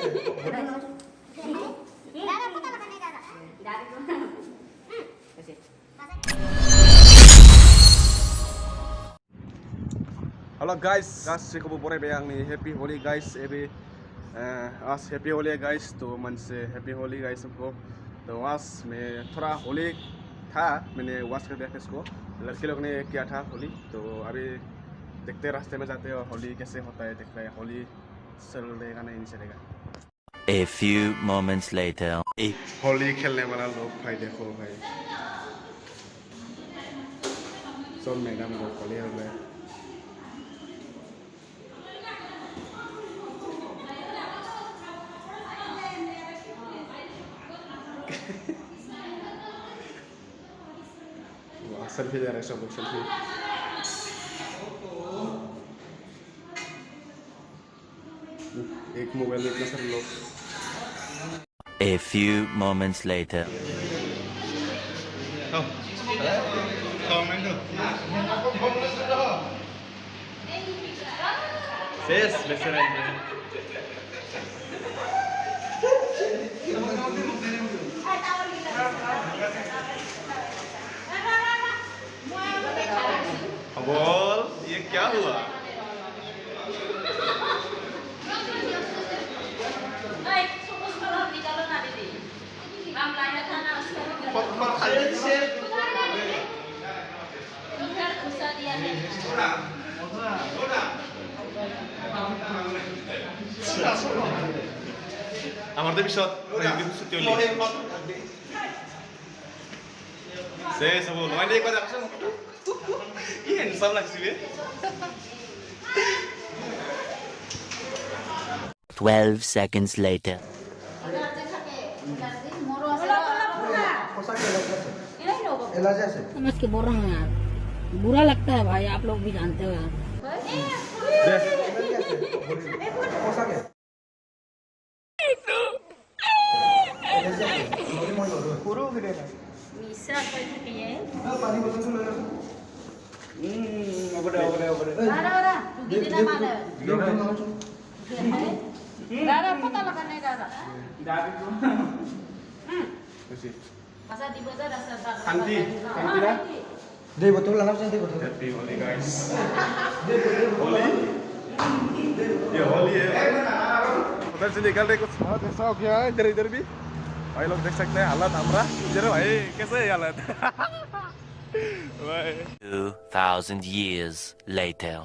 Halo guys, kasih boleh bayang nih Happy Holi guys, आज happy Holi है guys. तो मन से हैप्पी होली गाइस सबको। तो आज में थोड़ा होली था, मैंने वॉश कर दिया था इसको, लड़के लोग ने किया था होली। तो अभी देखते हैं रास्ते में जाते हैं और होली कैसे होता है, देखते हैं होली चलेगा नहीं चलेगा। A few moments later. Holi खेलने वाला लोग भाई देखो भाई, सब मैडम लोग होली हो गए। सेल्फी ले रहे हैं सब लोग, सेल्फी। एक मोबाइल में इतना सारे लोग। A few moments later. बोल ये क्या हुआ? আমাদের বিষয় से सब मैले एक बार ये सब लाग्छ बे 12 seconds later. समझ के बोल रहा हूँ यार, बुरा लगता है भाई, आप लोग भी जानते हो यार। Deh betul lah harusnya deh betul. Happy Holi guys. Holi. ये होली है। उधर से निकल रहे कुछ हालत ऐसा हो गया है इधर इधर भी। भाई लोग देख सकते हैं हालत हमारा। इधर भाई कैसे है हालत? 2000 years later.